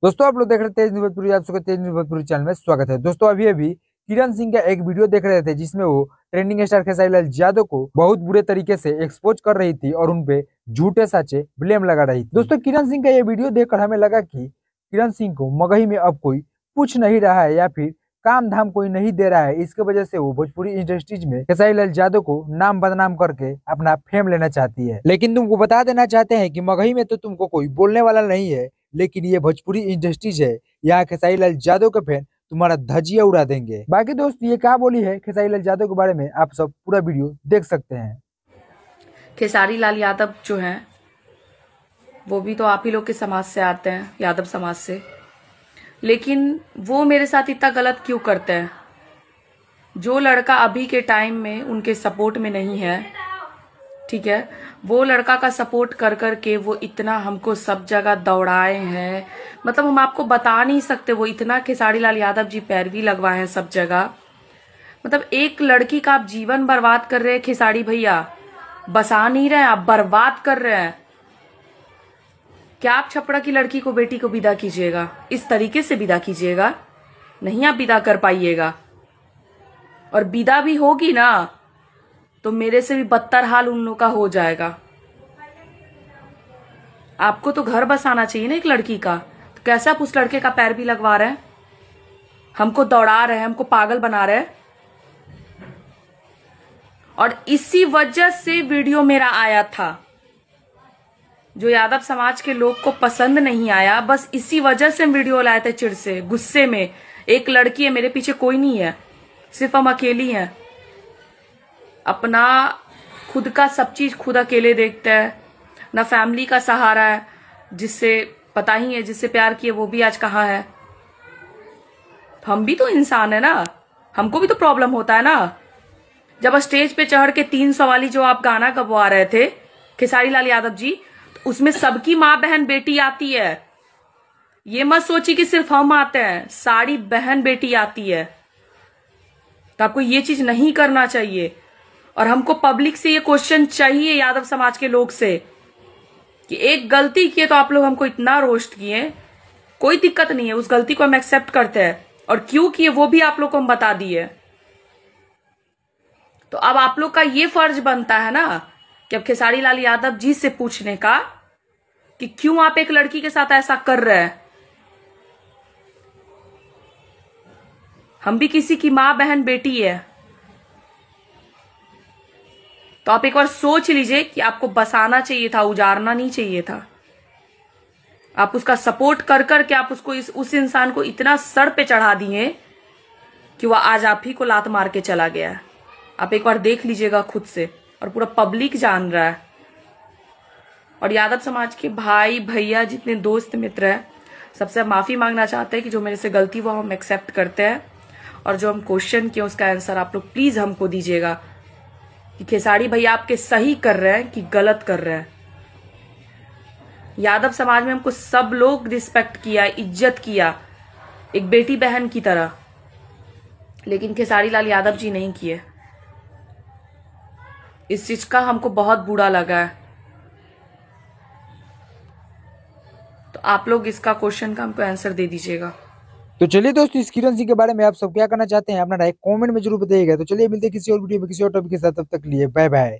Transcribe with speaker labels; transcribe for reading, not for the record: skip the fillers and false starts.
Speaker 1: दोस्तों आप लोग देख रहे हैं तेज न्यूज़ भोजपुरी। आप सबका तेज न्यूज़ भोजपुरी चैनल में स्वागत है। दोस्तों अभी अभी किरण सिंह का एक वीडियो देख रहे थे जिसमें वो ट्रेंडिंग स्टार खेसारी लाल यादव को बहुत बुरे तरीके से एक्सपोज कर रही थी और उनपे झूठे सच्चे ब्लेम लगा रही थी। दोस्तों किरण सिंह का ये वीडियो देखकर हमें लगा कि किरण सिंह को मगही में अब कोई पूछ नहीं रहा है या फिर काम धाम कोई नहीं दे रहा है। इसके वजह से वो भोजपुरी इंडस्ट्रीज में खेसारी लाल यादव को नाम बदनाम करके अपना फेम लेना चाहती है। लेकिन तुमको बता देना चाहते हैं कि मगही में तो तुमको कोई बोलने वाला नहीं है, लेकिन ये भोजपुरी इंडस्ट्रीज है, यहाँ खेसारी लाल यादव के फैन तुम्हारा धजिया उड़ा देंगे। बाकी दोस्त ये क्या बोली है खेसारी लाल यादव के बारे में आप सब पूरा वीडियो देख सकते हैं।
Speaker 2: खेसारी लाल यादव जो हैं वो भी तो आप ही लोग के समाज से आते हैं, यादव समाज से। लेकिन वो मेरे साथ इतना गलत क्यों करते हैं? जो लड़का अभी के टाइम में उनके सपोर्ट में नहीं है, ठीक है, वो लड़का का सपोर्ट कर कर के वो इतना हमको सब जगह दौड़ाए हैं, मतलब हम आपको बता नहीं सकते। वो इतना खेसारी लाल यादव जी पैरवी लगवाए हैं सब जगह। मतलब एक लड़की का आप जीवन बर्बाद कर रहे हैं खेसारी भैया, बसा नहीं रहे हैं, आप बर्बाद कर रहे हैं। क्या आप छपरा की लड़की को, बेटी को विदा कीजिएगा? इस तरीके से विदा कीजिएगा? नहीं, आप विदा कर पाइएगा। और विदा भी होगी ना तो मेरे से भी बदतर हाल उन लोग का हो जाएगा। आपको तो घर बसाना चाहिए ना एक लड़की का, तो कैसे आप उस लड़के का पैर भी लगवा रहे हैं? हमको दौड़ा रहे हैं, हमको पागल बना रहे हैं। और इसी वजह से वीडियो मेरा आया था, जो यादव समाज के लोग को पसंद नहीं आया, बस इसी वजह से वीडियो लाए थे, चिढ़ से, गुस्से में। एक लड़की है, मेरे पीछे कोई नहीं है, सिर्फ हम अकेली हैं। अपना खुद का सब चीज खुद अकेले देखते हैं, ना फैमिली का सहारा है। जिससे पता ही है, जिससे प्यार किए वो भी आज कहाँ है। हम भी तो इंसान है ना, हमको भी तो प्रॉब्लम होता है ना। जब स्टेज पे चढ़ के 300 वाली जो आप गाना गवा रहे थे खेसारी लाल यादव जी, तो उसमें सबकी माँ बहन बेटी आती है। ये मत सोचिए कि सिर्फ हम आते हैं, सारी बहन बेटी आती है। तो आपको ये चीज नहीं करना चाहिए। और हमको पब्लिक से ये क्वेश्चन चाहिए, यादव समाज के लोग से, कि एक गलती किए तो आप लोग हमको इतना रोस्ट किए, कोई दिक्कत नहीं है, उस गलती को हम एक्सेप्ट करते हैं, और क्यों किए वो भी आप लोग को हम बता दिए। तो अब आप लोग का ये फर्ज बनता है ना कि अब खेसारी लाल यादव जी से पूछने का कि क्यों आप एक लड़की के साथ ऐसा कर रहे हैं। हम भी किसी की माँ बहन बेटी है। तो आप एक बार सोच लीजिए कि आपको बसाना चाहिए था, उजाड़ना नहीं चाहिए था। आप उसका सपोर्ट कर कर के आप उसको उस इंसान को इतना सर पे चढ़ा दिए कि वह आज आप ही को लात मार के चला गया है। आप एक बार देख लीजिएगा खुद से, और पूरा पब्लिक जान रहा है। और यादव समाज के भाई भैया जितने दोस्त मित्र हैं, सबसे माफी मांगना चाहते हैं कि जो मेरे से गलती हुआ हम एक्सेप्ट करते हैं, और जो हम क्वेश्चन किए उसका आंसर आप लोग प्लीज हमको दीजिएगा कि खेसारी भैया आपके सही कर रहे हैं कि गलत कर रहे हैं। यादव समाज में हमको सब लोग रिस्पेक्ट किया, इज्जत किया, एक बेटी बहन की तरह, लेकिन खेसारी लाल यादव जी नहीं किए। इस चीज का हमको बहुत बुरा लगा है। तो आप लोग इसका क्वेश्चन का हमको आंसर दे दीजिएगा।
Speaker 1: तो चलिए दोस्तों, इस किरण सिंह के बारे में आप सब क्या करना चाहते हैं अपना राय कमेंट में जरूर बताइएगा। तो चलिए मिलते हैं किसी और वीडियो में किसी और टॉपिक के साथ, तब तक लिए बाय बाय।